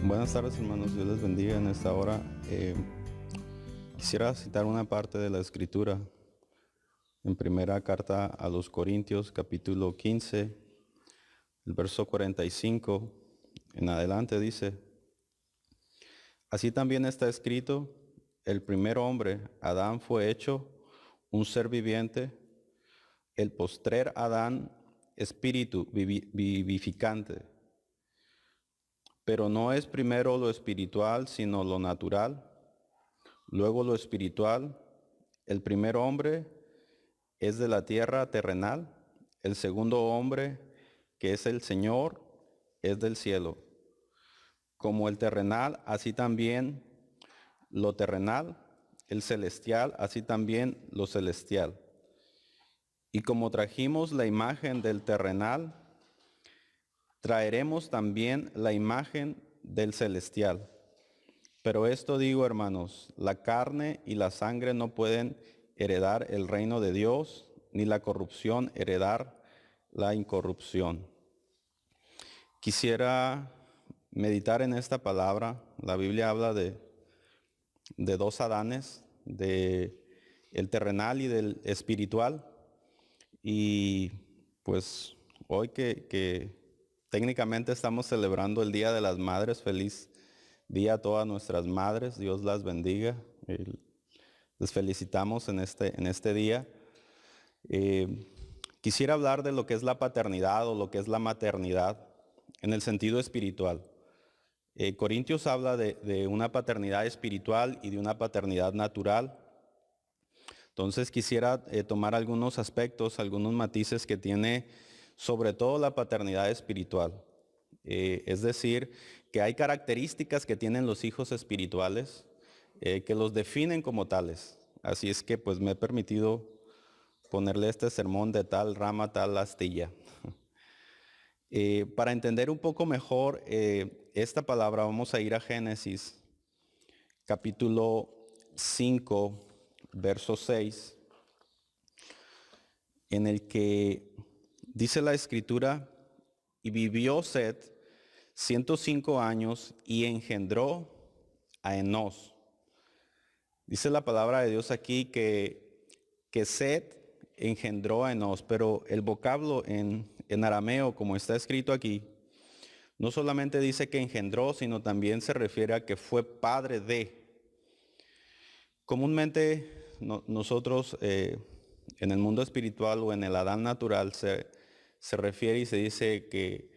Buenas tardes, hermanos. Dios les bendiga en esta hora. Quisiera citar una parte de la Escritura en primera carta a los Corintios, capítulo 15, el verso 45 en adelante dice: Así también está escrito, el primer hombre, Adán, fue hecho un ser viviente, el postrer Adán, espíritu vivificante. Pero no es primero lo espiritual, sino lo natural, luego lo espiritual. El primer hombre es de la tierra terrenal, el segundo hombre, que es el Señor, es del cielo. Como el terrenal, así también lo terrenal, el celestial, así también lo celestial. Y como trajimos la imagen del terrenal, traeremos también la imagen del celestial. Pero esto digo, hermanos, la carne y la sangre no pueden heredar el reino de Dios, ni la corrupción heredar la incorrupción. Quisiera meditar en esta palabra. La Biblia habla de dos Adanes, de el terrenal y del espiritual. Y pues hoy que técnicamente estamos celebrando el Día de las Madres, feliz día a todas nuestras madres, Dios las bendiga. Les felicitamos en este día. Quisiera hablar de lo que es la paternidad o lo que es la maternidad en el sentido espiritual. Corintios habla de una paternidad espiritual y de una paternidad natural. Entonces quisiera tomar algunos aspectos, algunos matices que tiene sobre todo la paternidad espiritual. Es decir, que hay características que tienen los hijos espirituales que los definen como tales. Así es que pues me he permitido ponerle este sermón de tal rama, tal astilla. Para entender un poco mejor esta palabra, vamos a ir a Génesis, capítulo 5, verso 6, en el que dice la Escritura: y vivió Set 105 años y engendró a Enós. Dice la palabra de Dios aquí que Set engendró a Enós, pero el vocablo en arameo, como está escrito aquí, no solamente dice que engendró, sino también se refiere a que fue padre de. Comúnmente nosotros en el mundo espiritual o en el Adán natural se refiere y se dice que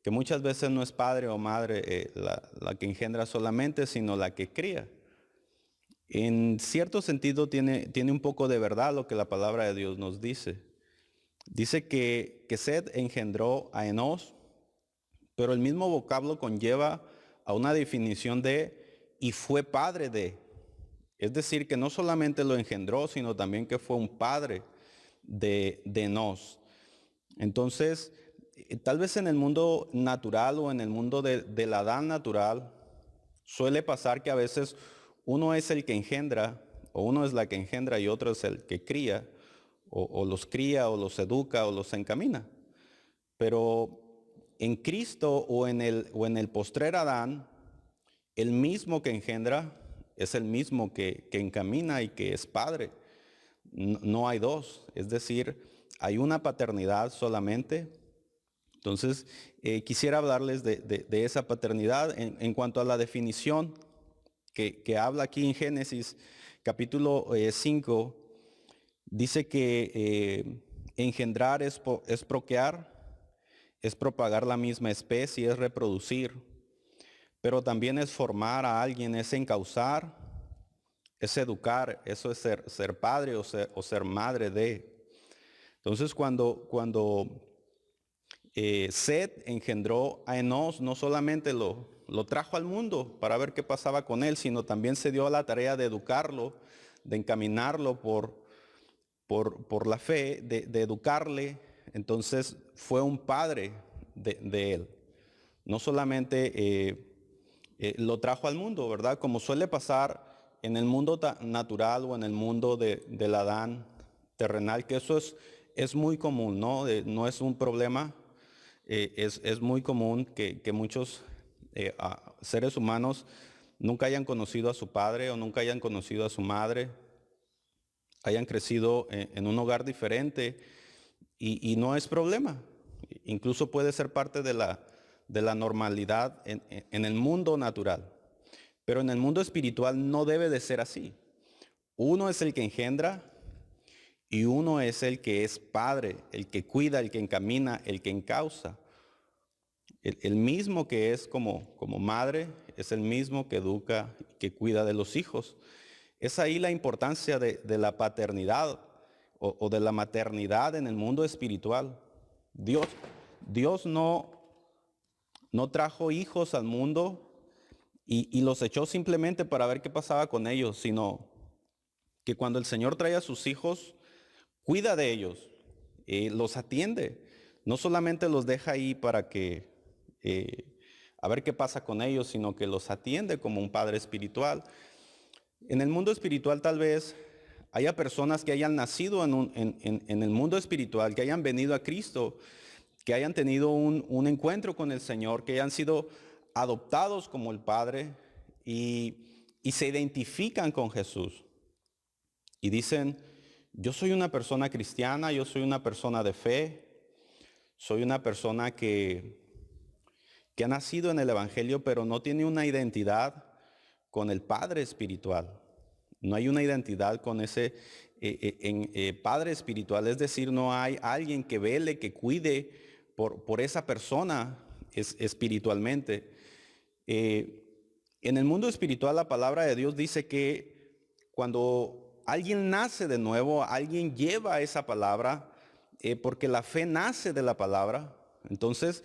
muchas veces no es padre o madre la que engendra solamente, sino la que cría. En cierto sentido tiene un poco de verdad lo que la palabra de Dios nos dice. Dice que Set engendró a Enós, pero el mismo vocablo conlleva a una definición de y fue padre de. Es decir, que no solamente lo engendró, sino también que fue un padre de Enós. Entonces, tal vez en el mundo natural o en el mundo del Adán natural, suele pasar que a veces uno es el que engendra, o uno es la que engendra y otro es el que cría, o los cría, o los educa, o los encamina. Pero en Cristo o en el postrer Adán, el mismo que engendra es el mismo que encamina y que es padre. No hay dos, es decir, hay una paternidad solamente. Entonces, quisiera hablarles de esa paternidad en cuanto a la definición que habla aquí en Génesis capítulo 5. Dice que engendrar es procrear, es propagar la misma especie, es reproducir, pero también es formar a alguien, es encauzar, es educar, eso es ser padre o ser madre de. Entonces cuando Set engendró a Enós, no solamente lo trajo al mundo para ver qué pasaba con él, sino también se dio a la tarea de educarlo, de encaminarlo por la fe, de educarle. Entonces fue un padre de él. No solamente lo trajo al mundo, ¿verdad? Como suele pasar en el mundo natural o en el mundo del Adán terrenal, que eso es muy común, ¿no? No es un problema, es muy común que muchos seres humanos nunca hayan conocido a su padre o nunca hayan conocido a su madre, hayan crecido en un hogar diferente y no es problema. Incluso puede ser parte de la normalidad en el mundo natural. Pero en el mundo espiritual no debe de ser así. Uno es el que engendra y uno es el que es padre, el que cuida, el que encamina, el que encausa. El mismo que es como madre es el mismo que educa, que cuida de los hijos. Es ahí la importancia de la paternidad o de la maternidad en el mundo espiritual. Dios no trajo hijos al mundo y los echó simplemente para ver qué pasaba con ellos, sino que cuando el Señor trae a sus hijos, cuida de ellos, los atiende. No solamente los deja ahí para que a ver qué pasa con ellos, sino que los atiende como un padre espiritual. En el mundo espiritual tal vez haya personas que hayan nacido en el mundo espiritual, que hayan venido a Cristo, que hayan tenido un encuentro con el Señor, que hayan sido adoptados como el Padre y se identifican con Jesús. Y dicen, yo soy una persona cristiana, yo soy una persona de fe, soy una persona que ha nacido en el Evangelio, pero no tiene una identidad con el Padre espiritual. No hay una identidad con ese Padre espiritual, es decir, no hay alguien que vele, que cuide por esa persona espiritualmente. En el mundo espiritual la palabra de Dios dice que cuando alguien nace de nuevo, alguien lleva esa palabra, porque la fe nace de la palabra. Entonces,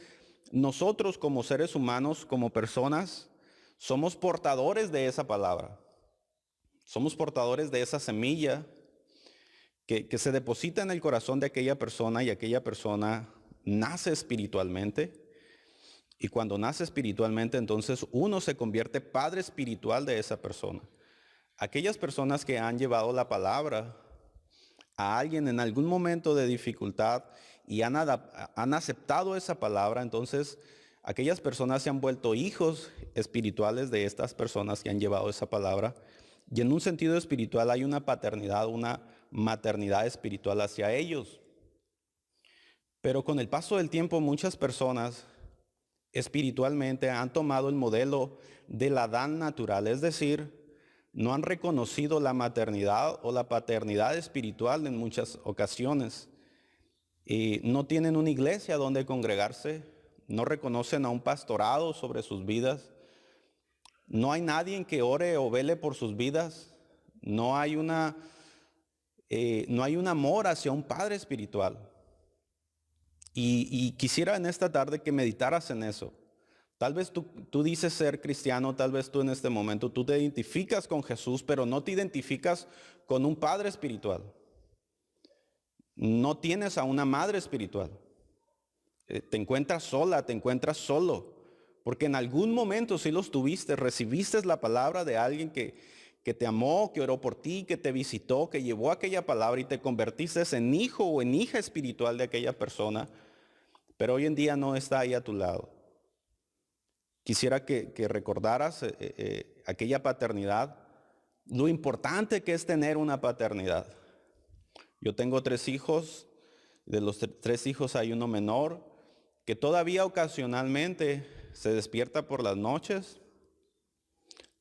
nosotros como seres humanos, como personas, somos portadores de esa palabra. Somos portadores de esa semilla que se deposita en el corazón de aquella persona y aquella persona nace espiritualmente. Y cuando nace espiritualmente, entonces uno se convierte padre espiritual de esa persona. Aquellas personas que han llevado la palabra a alguien en algún momento de dificultad y han aceptado esa palabra, entonces aquellas personas se han vuelto hijos espirituales de estas personas que han llevado esa palabra. Y en un sentido espiritual hay una paternidad, una maternidad espiritual hacia ellos. Pero con el paso del tiempo muchas personas espiritualmente han tomado el modelo del Adán natural, es decir, no han reconocido la maternidad o la paternidad espiritual en muchas ocasiones. Y no tienen una iglesia donde congregarse, no reconocen a un pastorado sobre sus vidas, no hay nadie que ore o vele por sus vidas, no hay un amor hacia un padre espiritual. Y quisiera en esta tarde que meditaras en eso. Tal vez tú dices ser cristiano, tal vez tú en este momento, tú te identificas con Jesús, pero no te identificas con un padre espiritual. No tienes a una madre espiritual. Te encuentras sola, te encuentras solo. Porque en algún momento sí los tuviste, recibiste la palabra de alguien que te amó, que oró por ti, que te visitó, que llevó aquella palabra y te convertiste en hijo o en hija espiritual de aquella persona. Pero hoy en día no está ahí a tu lado. Quisiera que recordaras aquella paternidad, lo importante que es tener una paternidad. Yo tengo 3 hijos, de los 3 hijos hay uno menor, que todavía ocasionalmente se despierta por las noches,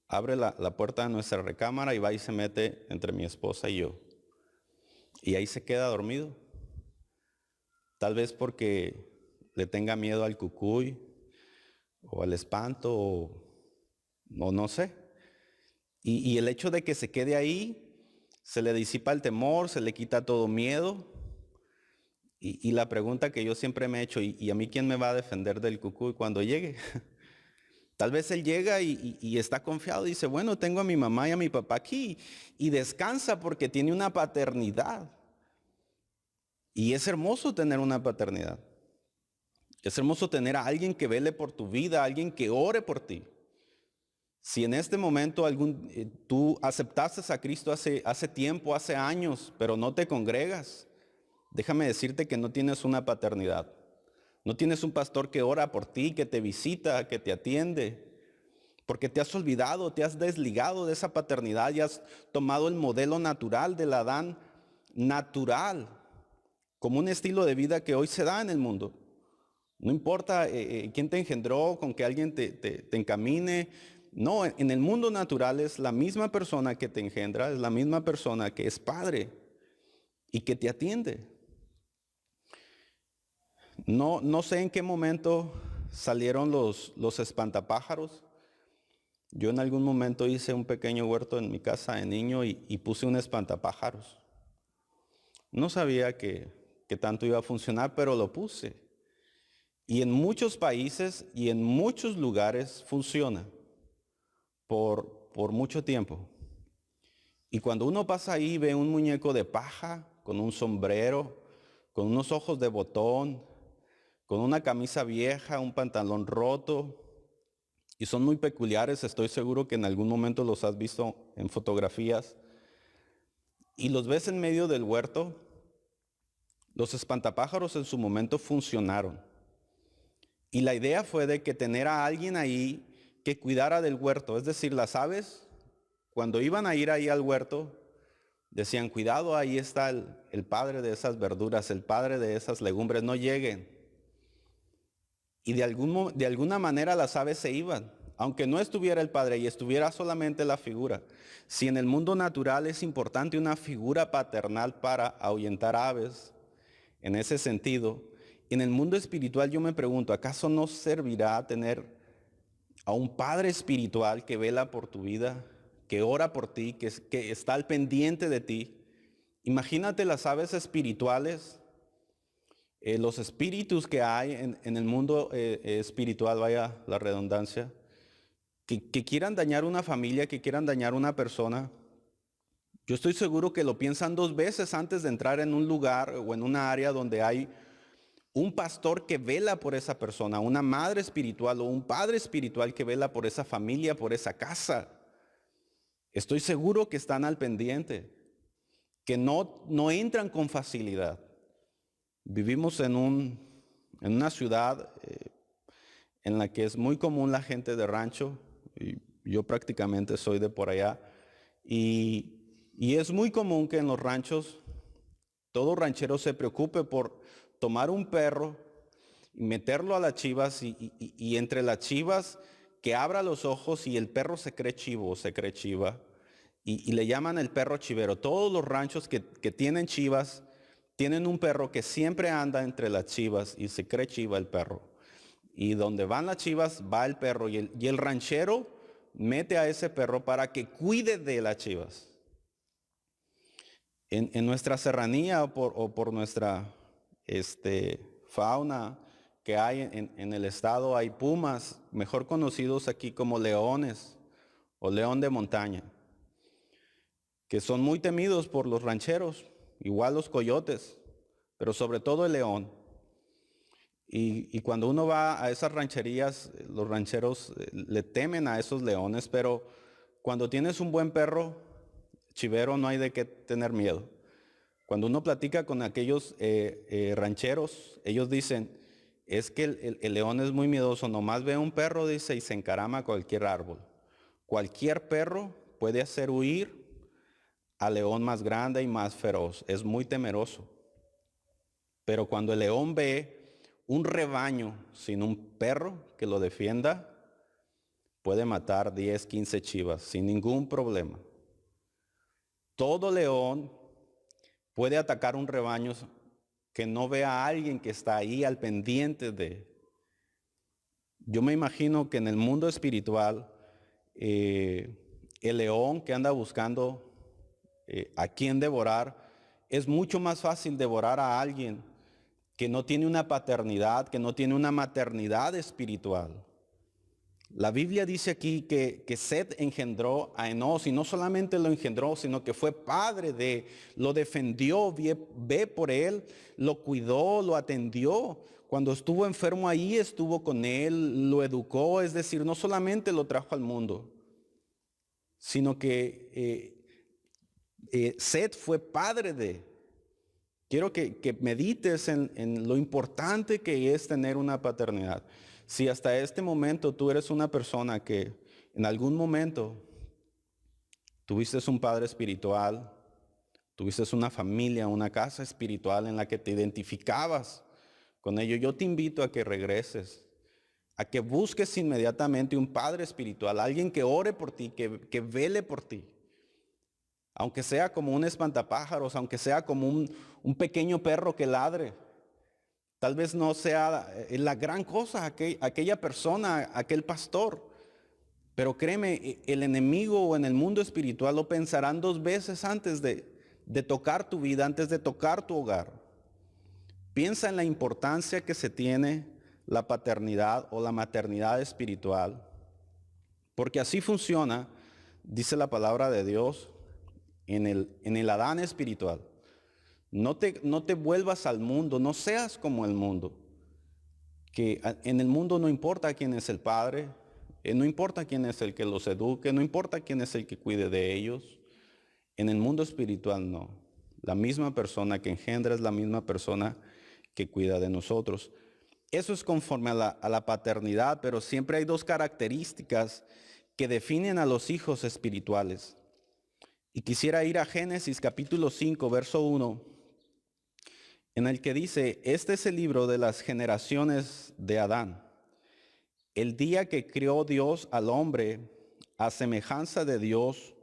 abre la puerta de nuestra recámara y va y se mete entre mi esposa y yo. Y ahí se queda dormido. Tal vez porque le tenga miedo al cucuy, o al espanto, o no sé. Y el hecho de que se quede ahí, se le disipa el temor, se le quita todo miedo. Y la pregunta que yo siempre me he hecho, ¿y a mí quién me va a defender del cucuy cuando llegue? Tal vez él llega y está confiado, dice, bueno, tengo a mi mamá y a mi papá aquí, y descansa porque tiene una paternidad. Y es hermoso tener una paternidad. Es hermoso tener a alguien que vele por tu vida, alguien que ore por ti. Si en este momento tú aceptaste a Cristo hace tiempo, hace años, pero no te congregas, déjame decirte que no tienes una paternidad. No tienes un pastor que ora por ti, que te visita, que te atiende. Porque te has olvidado, te has desligado de esa paternidad y has tomado el modelo natural del Adán natural como un estilo de vida que hoy se da en el mundo. No importa quién te engendró, con que alguien te encamine. No, en el mundo natural es la misma persona que te engendra, es la misma persona que es padre y que te atiende. No sé en qué momento salieron los espantapájaros. Yo en algún momento hice un pequeño huerto en mi casa de niño y puse un espantapájaros. No sabía que tanto iba a funcionar, pero lo puse. Y en muchos países y en muchos lugares funciona por mucho tiempo. Y cuando uno pasa ahí ve un muñeco de paja con un sombrero, con unos ojos de botón, con una camisa vieja, un pantalón roto, y son muy peculiares, estoy seguro que en algún momento los has visto en fotografías, y los ves en medio del huerto. Los espantapájaros en su momento funcionaron. Y la idea fue de que tener a alguien ahí que cuidara del huerto. Es decir, las aves, cuando iban a ir ahí al huerto, decían, cuidado, ahí está el padre de esas verduras, el padre de esas legumbres, no lleguen. Y de alguna manera las aves se iban, aunque no estuviera el padre y estuviera solamente la figura. Si en el mundo natural es importante una figura paternal para ahuyentar aves, en ese sentido, en el mundo espiritual yo me pregunto, ¿acaso no servirá tener a un padre espiritual que vela por tu vida, que ora por ti, que está al pendiente de ti? Imagínate las aves espirituales, los espíritus que hay en el mundo espiritual, vaya la redundancia, que quieran dañar una familia, que quieran dañar una persona. Yo estoy seguro que lo piensan 2 veces antes de entrar en un lugar o en una área donde hay un pastor que vela por esa persona, una madre espiritual o un padre espiritual que vela por esa familia, por esa casa. Estoy seguro que están al pendiente, que no entran con facilidad. Vivimos en una ciudad en la que es muy común la gente de rancho, y yo prácticamente soy de por allá, y es muy común que en los ranchos todo ranchero se preocupe por tomar un perro y meterlo a las chivas y entre las chivas que abra los ojos y el perro se cree chivo o se cree chiva y le llaman el perro chivero. Todos los ranchos que tienen chivas tienen un perro que siempre anda entre las chivas y se cree chiva el perro. Y donde van las chivas va el perro y el ranchero mete a ese perro para que cuide de las chivas. En nuestra serranía o por nuestra fauna que hay en el estado, hay pumas, mejor conocidos aquí como leones o león de montaña, que son muy temidos por los rancheros, igual los coyotes, pero sobre todo el león. Y cuando uno va a esas rancherías, los rancheros le temen a esos leones, pero cuando tienes un buen perro chivero no hay de qué tener miedo. Cuando uno platica con aquellos rancheros, ellos dicen, es que el león es muy miedoso, nomás ve un perro, dice, y se encarama a cualquier árbol. Cualquier perro puede hacer huir al león más grande y más feroz, es muy temeroso. Pero cuando el león ve un rebaño sin un perro que lo defienda, puede matar 10, 15 chivas sin ningún problema. Todo león puede atacar un rebaño que no vea a alguien que está ahí al pendiente de. Yo me imagino que en el mundo espiritual, el león que anda buscando a quién devorar, es mucho más fácil devorar a alguien que no tiene una paternidad, que no tiene una maternidad espiritual. La Biblia dice aquí que Set engendró a Enós y no solamente lo engendró, sino que fue padre de, lo defendió, ve por él, lo cuidó, lo atendió. Cuando estuvo enfermo ahí estuvo con él, lo educó, es decir, no solamente lo trajo al mundo, sino que Set fue padre de. Quiero que medites en lo importante que es tener una paternidad. Si hasta este momento tú eres una persona que en algún momento tuviste un padre espiritual, tuviste una familia, una casa espiritual en la que te identificabas con ello, yo te invito a que regreses, a que busques inmediatamente un padre espiritual, alguien que ore por ti, que vele por ti. Aunque sea como un espantapájaros, aunque sea como un pequeño perro que ladre. Tal vez no sea la gran cosa aquella persona, aquel pastor. Pero créeme, el enemigo o en el mundo espiritual lo pensarán 2 veces antes de tocar tu vida, antes de tocar tu hogar. Piensa en la importancia que se tiene la paternidad o la maternidad espiritual. Porque así funciona, dice la palabra de Dios, en el Adán espiritual. No te vuelvas al mundo, no seas como el mundo. Que en el mundo no importa quién es el padre, no importa quién es el que los eduque, no importa quién es el que cuide de ellos. En el mundo espiritual no. La misma persona que engendra es la misma persona que cuida de nosotros. Eso es conforme a la paternidad, pero siempre hay 2 características que definen a los hijos espirituales. Y quisiera ir a Génesis capítulo 5, verso 1, en el que dice, este es el libro de las generaciones de Adán. El día que creó Dios al hombre, a semejanza de Dios,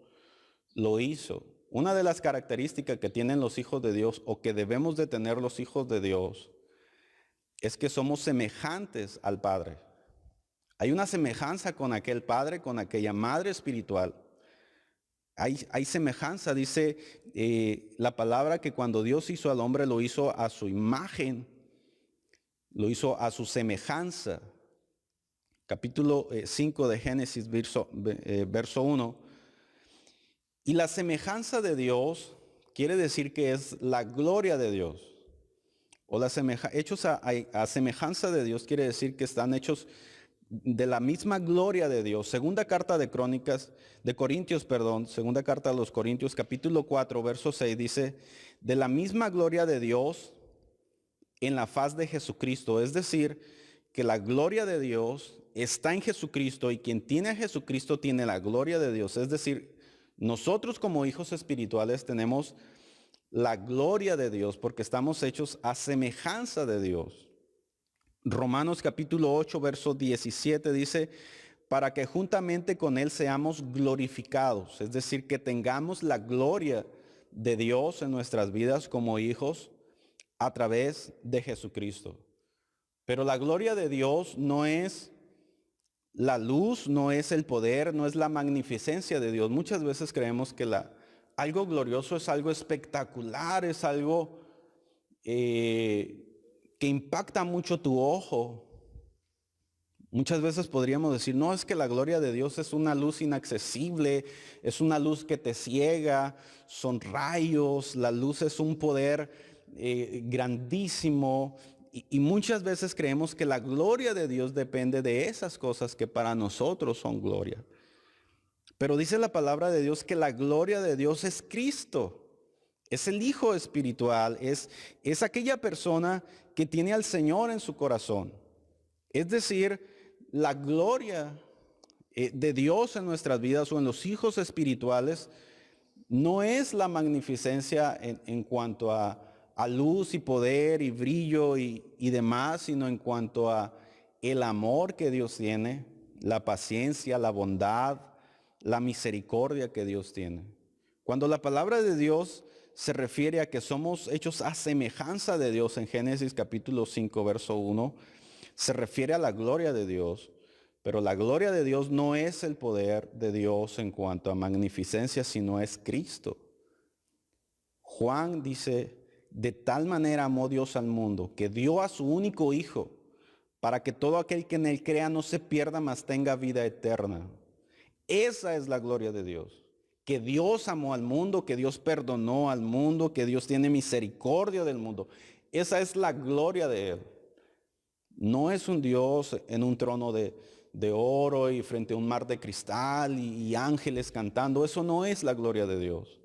lo hizo. Una de las características que tienen los hijos de Dios, o que debemos de tener los hijos de Dios, es que somos semejantes al Padre. Hay una semejanza con aquel padre, con aquella madre espiritual. Hay semejanza, dice la palabra, que cuando Dios hizo al hombre lo hizo a su imagen, lo hizo a su semejanza. Capítulo 5 de Génesis, verso 1. Y la semejanza de Dios quiere decir que es la gloria de Dios. O hechos a semejanza de Dios quiere decir que están hechos de la misma gloria de Dios. Segunda carta de Corintios, segunda carta a los Corintios, capítulo 4, verso 6, dice, de la misma gloria de Dios en la faz de Jesucristo. Es decir, que la gloria de Dios está en Jesucristo y quien tiene a Jesucristo tiene la gloria de Dios. Es decir, nosotros como hijos espirituales tenemos la gloria de Dios porque estamos hechos a semejanza de Dios. Romanos capítulo 8, verso 17 dice, para que juntamente con Él seamos glorificados, es decir, que tengamos la gloria de Dios en nuestras vidas como hijos a través de Jesucristo. Pero la gloria de Dios no es la luz, no es el poder, no es la magnificencia de Dios. Muchas veces creemos que algo glorioso es algo espectacular, es algo que impacta mucho tu ojo. Muchas veces podríamos decir, no, es que la gloria de Dios es una luz inaccesible, es una luz que te ciega, son rayos, la luz es un poder grandísimo. Y muchas veces creemos que la gloria de Dios depende de esas cosas que para nosotros son gloria. Pero dice la palabra de Dios que la gloria de Dios es Cristo. Es el hijo espiritual, es aquella persona que tiene al Señor en su corazón. Es decir, la gloria de Dios en nuestras vidas o en los hijos espirituales no es la magnificencia en cuanto a luz y poder y brillo y demás, sino en cuanto a el amor que Dios tiene, la paciencia, la bondad, la misericordia que Dios tiene. Cuando la palabra de Dios se refiere a que somos hechos a semejanza de Dios en Génesis capítulo 5, verso 1, se refiere a la gloria de Dios, pero la gloria de Dios no es el poder de Dios en cuanto a magnificencia, sino es Cristo. Juan dice, de tal manera amó Dios al mundo, que dio a su único Hijo, para que todo aquel que en él crea no se pierda, mas tenga vida eterna. Esa es la gloria de Dios. Que Dios amó al mundo, que Dios perdonó al mundo, que Dios tiene misericordia del mundo. Esa es la gloria de Él. No es un Dios en un trono de oro y frente a un mar de cristal y ángeles cantando. Eso no es la gloria de Dios.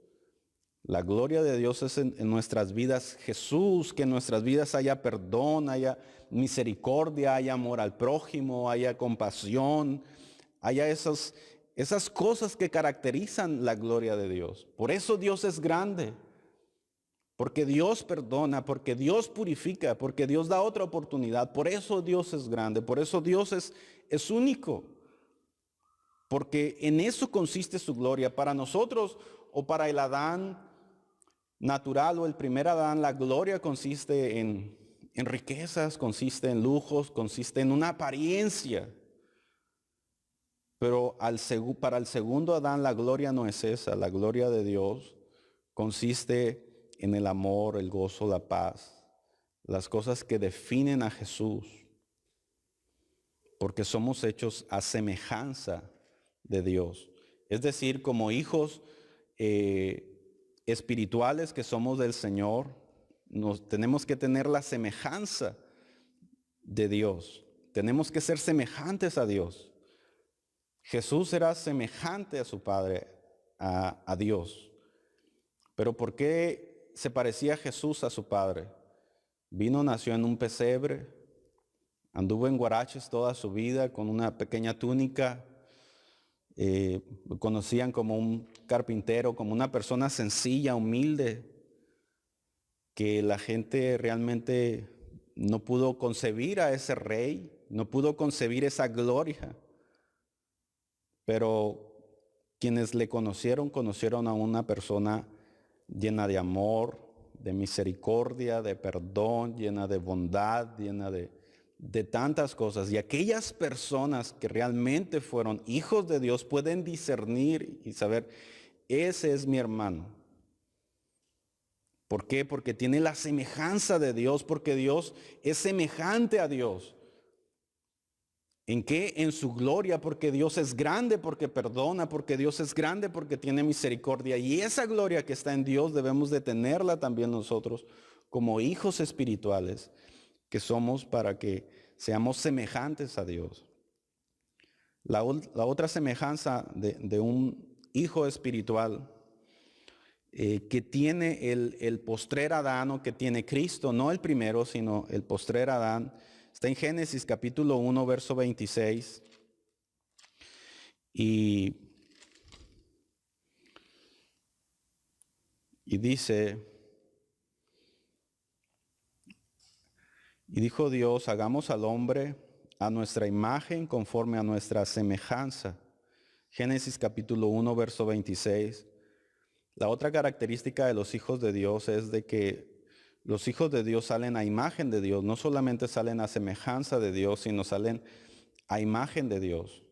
La gloria de Dios es en nuestras vidas Jesús, que en nuestras vidas haya perdón, haya misericordia, haya amor al prójimo, haya compasión, haya esas cosas que caracterizan la gloria de Dios. Por eso Dios es grande, porque Dios perdona, porque Dios purifica, porque Dios da otra oportunidad. Por eso Dios es grande, por eso Dios es único, porque en eso consiste su gloria. Para nosotros o para el Adán natural o el primer Adán, la gloria consiste en riquezas, consiste en lujos, consiste en una apariencia. Pero para el segundo Adán la gloria no es esa. La gloria de Dios consiste en el amor, el gozo, la paz, las cosas que definen a Jesús. Porque somos hechos a semejanza de Dios. Es decir, como hijos espirituales que somos del Señor, tenemos que tener la semejanza de Dios. Tenemos que ser semejantes a Dios. Jesús era semejante a su Padre, a Dios. Pero ¿por qué se parecía Jesús a su Padre? Nació en un pesebre, anduvo en guaraches toda su vida con una pequeña túnica. Lo conocían como un carpintero, como una persona sencilla, humilde, que la gente realmente no pudo concebir a ese rey, no pudo concebir esa gloria. Pero quienes le conocieron a una persona llena de amor, de misericordia, de perdón, llena de bondad, llena de tantas cosas. Y aquellas personas que realmente fueron hijos de Dios pueden discernir y saber, ese es mi hermano. ¿Por qué? Porque tiene la semejanza de Dios, porque Dios es semejante a Dios. ¿En qué? En su gloria, porque Dios es grande, porque perdona, porque Dios es grande, porque tiene misericordia. Y esa gloria que está en Dios debemos de tenerla también nosotros como hijos espirituales que somos, para que seamos semejantes a Dios. La otra semejanza de un hijo espiritual que tiene el postrer Adán, o que tiene Cristo, no el primero, sino el postrer Adán, está en Génesis capítulo 1, verso 26. Y dice, y dijo Dios, hagamos al hombre a nuestra imagen, conforme a nuestra semejanza. Génesis capítulo 1, verso 26. La otra característica de los hijos de Dios es de que los hijos de Dios salen a imagen de Dios. No solamente salen a semejanza de Dios, sino salen a imagen de Dios.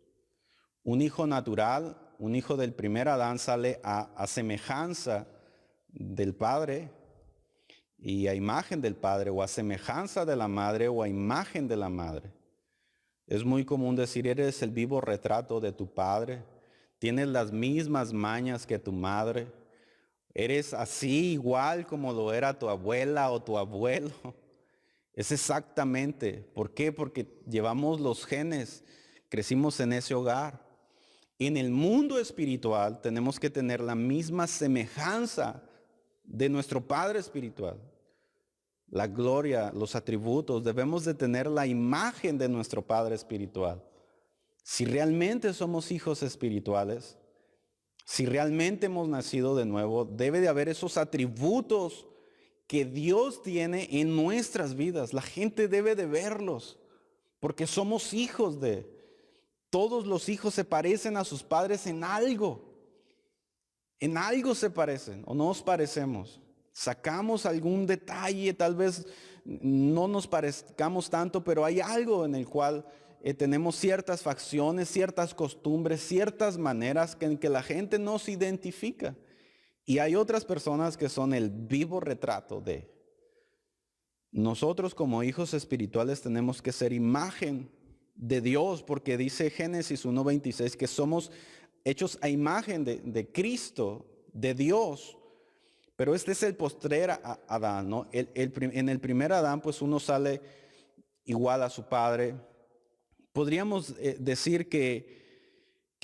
Un hijo natural, un hijo del primer Adán, sale a semejanza del Padre y a imagen del Padre, o a semejanza de la madre, o a imagen de la madre. Es muy común decir, eres el vivo retrato de tu padre, tienes las mismas mañas que tu madre, eres así igual como lo era tu abuela o tu abuelo. Es exactamente. ¿Por qué? Porque llevamos los genes, crecimos en ese hogar. En el mundo espiritual tenemos que tener la misma semejanza de nuestro Padre espiritual. La gloria, los atributos, debemos de tener la imagen de nuestro Padre espiritual. Si realmente somos hijos espirituales, si realmente hemos nacido de nuevo, debe de haber esos atributos que Dios tiene en nuestras vidas. La gente debe de verlos, porque somos hijos de. Todos los hijos se parecen a sus padres en algo. En algo se parecen o nos parecemos. Sacamos algún detalle, tal vez no nos parezcamos tanto, pero hay algo en el cual tenemos ciertas facciones, ciertas costumbres, ciertas maneras en que la gente nos identifica. Y hay otras personas que son el vivo retrato de. Nosotros como hijos espirituales tenemos que ser imagen de Dios, porque dice Génesis 1:26 que somos hechos a imagen de Cristo, de Dios. Pero este es el postrer Adán, ¿no? En el primer Adán, pues uno sale igual a su padre. Podríamos decir que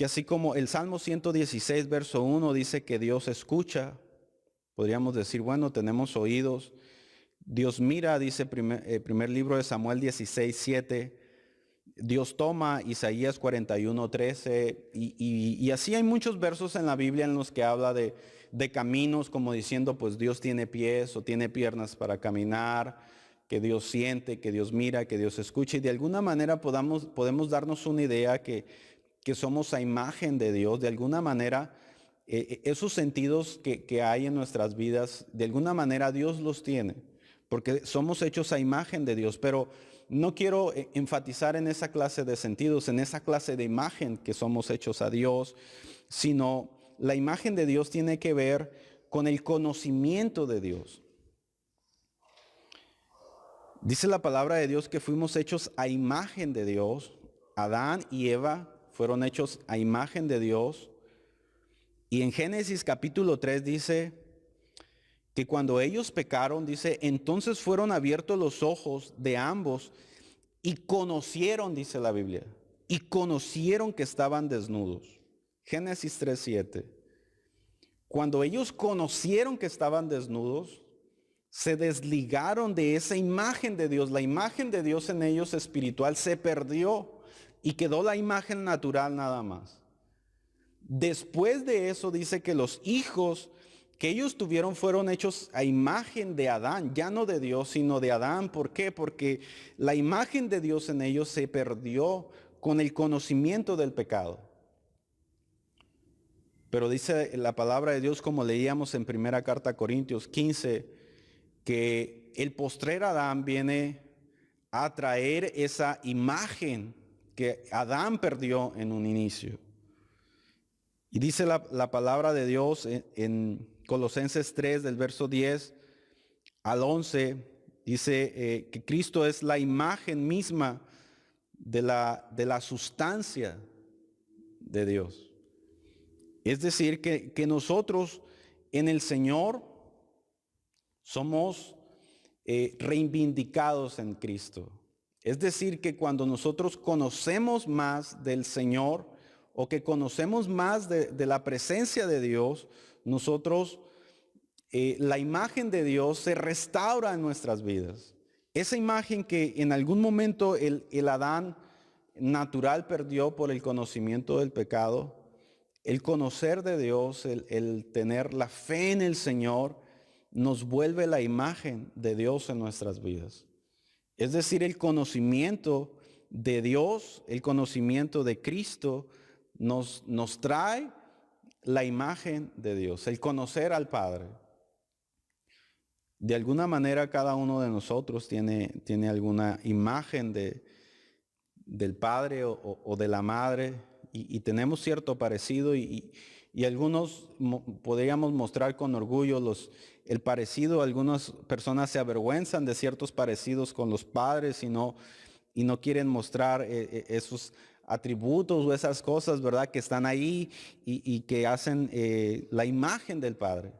así como el Salmo 116, verso 1 dice que Dios escucha, podríamos decir, bueno, tenemos oídos. Dios mira, dice primer libro de Samuel 16:7. Dios toma Isaías 41:13. Y así hay muchos versos en la Biblia en los que habla de caminos, como diciendo, pues Dios tiene pies o tiene piernas para caminar, que Dios siente, que Dios mira, que Dios escucha. Y de alguna manera podemos darnos una idea que somos a imagen de Dios. De alguna manera, esos sentidos que hay en nuestras vidas, de alguna manera Dios los tiene, porque somos hechos a imagen de Dios. Pero no quiero enfatizar en esa clase de sentidos, en esa clase de imagen que somos hechos a Dios, sino la imagen de Dios tiene que ver con el conocimiento de Dios. Dice la palabra de Dios que fuimos hechos a imagen de Dios. Adán y Eva fueron hechos a imagen de Dios. Y en Génesis capítulo 3 dice que cuando ellos pecaron, dice, entonces fueron abiertos los ojos de ambos y conocieron, dice la Biblia, y conocieron que estaban desnudos. Génesis 3:7. Cuando ellos conocieron que estaban desnudos, se desligaron de esa imagen de Dios. La imagen de Dios en ellos espiritual se perdió y quedó la imagen natural nada más. Después de eso dice que los hijos que ellos tuvieron fueron hechos a imagen de Adán, ya no de Dios, sino de Adán. ¿Por qué? Porque la imagen de Dios en ellos se perdió con el conocimiento del pecado. Pero dice la palabra de Dios, como leíamos en primera carta a Corintios 15, que el postrer Adán viene a traer esa imagen que Adán perdió en un inicio. Y dice la palabra de Dios en Colosenses 3, del verso 10 al 11, dice que Cristo es la imagen misma de la sustancia de Dios. Es decir, que nosotros en el Señor somos reivindicados en Cristo. Es decir, que cuando nosotros conocemos más del Señor o que conocemos más de la presencia de Dios, nosotros, la imagen de Dios se restaura en nuestras vidas. Esa imagen que en algún momento el Adán natural perdió por el conocimiento del pecado, el conocer de Dios, el tener la fe en el Señor, nos vuelve la imagen de Dios en nuestras vidas. Es decir, el conocimiento de Dios, el conocimiento de Cristo, nos trae la imagen de Dios, el conocer al Padre. De alguna manera cada uno de nosotros tiene alguna imagen del Padre o de la Madre y tenemos cierto parecido y algunos podríamos mostrar con orgullo el parecido. Algunas personas se avergüenzan de ciertos parecidos con los padres y no quieren mostrar esos atributos o esas cosas, ¿verdad?, que están ahí y que hacen la imagen del Padre.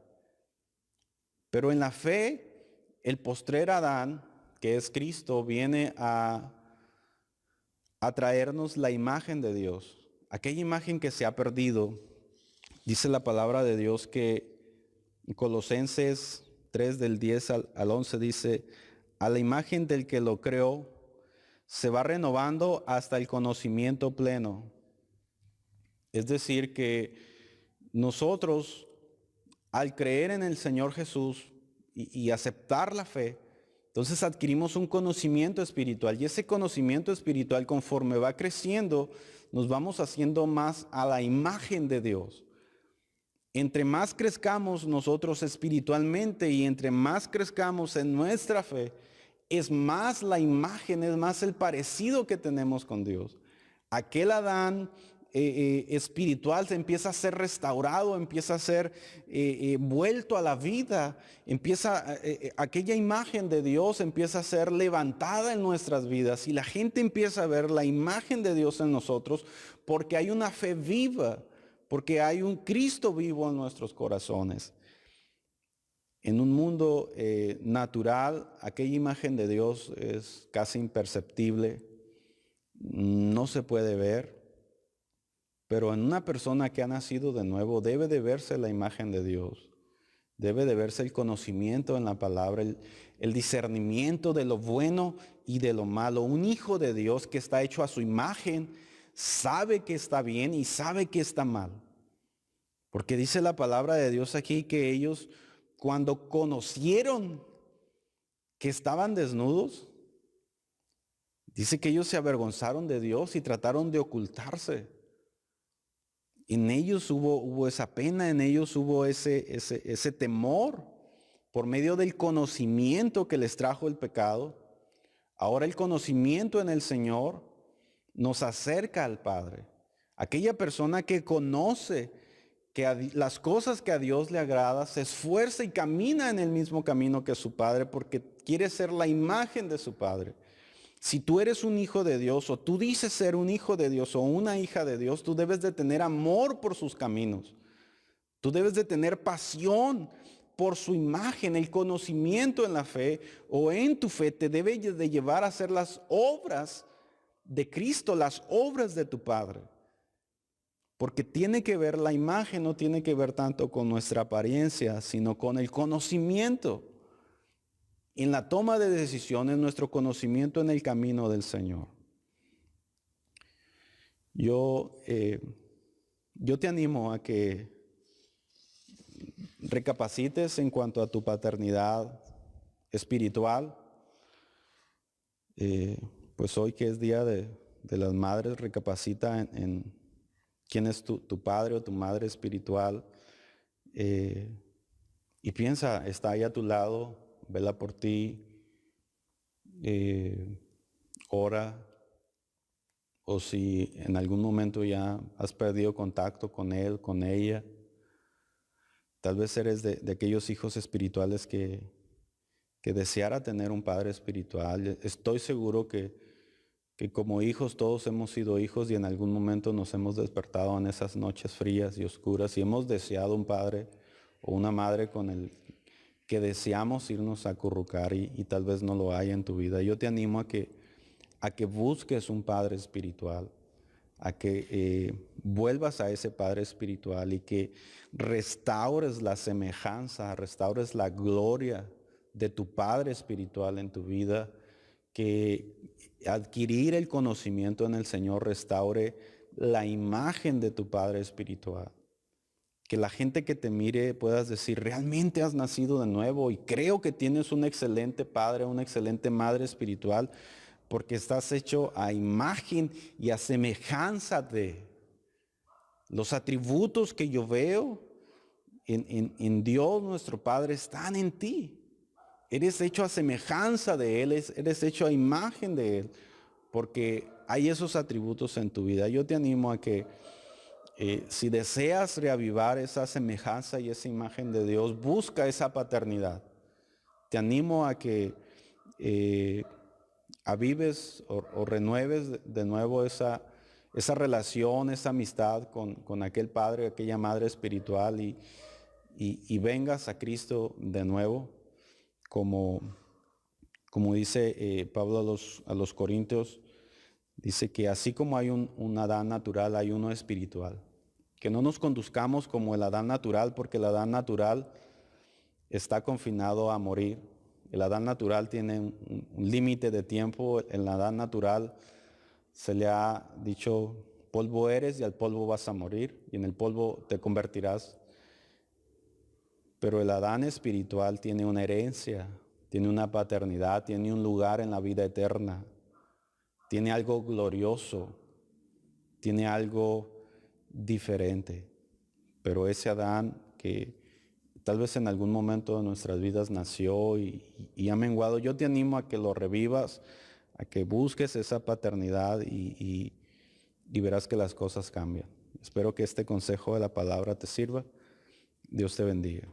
Pero en la fe, el postrer Adán, que es Cristo, viene a traernos la imagen de Dios. Aquella imagen que se ha perdido. Dice la palabra de Dios que en Colosenses 3 del 10 al 11 dice, a la imagen del que lo creó, se va renovando hasta el conocimiento pleno. Es decir, que nosotros, al creer en el Señor Jesús y aceptar la fe, entonces adquirimos un conocimiento espiritual. Y ese conocimiento espiritual, conforme va creciendo, nos vamos haciendo más a la imagen de Dios. Entre más crezcamos nosotros espiritualmente y entre más crezcamos en nuestra fe, es más la imagen, es más el parecido que tenemos con Dios. Aquel Adán espiritual se empieza a ser restaurado, empieza a ser vuelto a la vida, aquella imagen de Dios empieza a ser levantada en nuestras vidas y la gente empieza a ver la imagen de Dios en nosotros porque hay una fe viva, porque hay un Cristo vivo en nuestros corazones. En un mundo natural, aquella imagen de Dios es casi imperceptible, no se puede ver, pero en una persona que ha nacido de nuevo debe de verse la imagen de Dios. Debe de verse el conocimiento en la palabra, el discernimiento de lo bueno y de lo malo. Un hijo de Dios que está hecho a su imagen sabe que está bien y sabe que está mal. Porque dice la palabra de Dios aquí que ellos, cuando conocieron que estaban desnudos, dice que ellos se avergonzaron de Dios y trataron de ocultarse. En ellos hubo esa pena, en ellos hubo ese temor por medio del conocimiento que les trajo el pecado. Ahora el conocimiento en el Señor nos acerca al Padre. Aquella persona que conoce que las cosas que a Dios le agrada, se esfuerza y camina en el mismo camino que su Padre porque quiere ser la imagen de su Padre. Si tú eres un hijo de Dios o tú dices ser un hijo de Dios o una hija de Dios, tú debes de tener amor por sus caminos. Tú debes de tener pasión por su imagen. El conocimiento en la fe o en tu fe te debe de llevar a hacer las obras de Cristo, las obras de tu Padre. Porque tiene que ver, la imagen no tiene que ver tanto con nuestra apariencia, sino con el conocimiento. En la toma de decisiones, nuestro conocimiento en el camino del Señor. Yo te animo a que recapacites en cuanto a tu paternidad espiritual. Pues hoy que es Día de las Madres, recapacita en quién es tu padre o tu madre espiritual. Y piensa, está ahí a tu lado, vela por ti, ora, o si en algún momento ya has perdido contacto con él, con ella, tal vez eres de aquellos hijos espirituales que deseara tener un padre espiritual. Estoy seguro que como hijos todos hemos sido hijos y en algún momento nos hemos despertado en esas noches frías y oscuras y hemos deseado un padre o una madre con el que deseamos irnos a acurrucar y tal vez no lo haya en tu vida. Yo te animo a que busques un padre espiritual, a que vuelvas a ese padre espiritual y que restaures la semejanza, restaures la gloria de tu padre espiritual en tu vida, que adquirir el conocimiento en el Señor restaure la imagen de tu padre espiritual. Que la gente que te mire puedas decir, realmente has nacido de nuevo y creo que tienes un excelente padre, una excelente madre espiritual, porque estás hecho a imagen y a semejanza de los atributos que yo veo en Dios nuestro Padre están en ti. Eres hecho a semejanza de Él, eres hecho a imagen de Él, porque hay esos atributos en tu vida. Yo te animo a que si deseas reavivar esa semejanza y esa imagen de Dios, busca esa paternidad. Te animo a que avives o renueves de nuevo esa relación, esa amistad con aquel padre, aquella madre espiritual y vengas a Cristo de nuevo, como dice Pablo a los Corintios, dice que así como hay un Adán natural, hay uno espiritual. Que no nos conduzcamos como el Adán natural, porque el Adán natural está confinado a morir. El Adán natural tiene un límite de tiempo. El Adán natural se le ha dicho, polvo eres y al polvo vas a morir y en el polvo te convertirás. Pero el Adán espiritual tiene una herencia, tiene una paternidad, tiene un lugar en la vida eterna, tiene algo glorioso, tiene algo diferente. Pero ese Adán que tal vez en algún momento de nuestras vidas nació y ha menguado, yo te animo a que lo revivas, a que busques esa paternidad y verás que las cosas cambian. Espero que este consejo de la palabra te sirva. Dios te bendiga.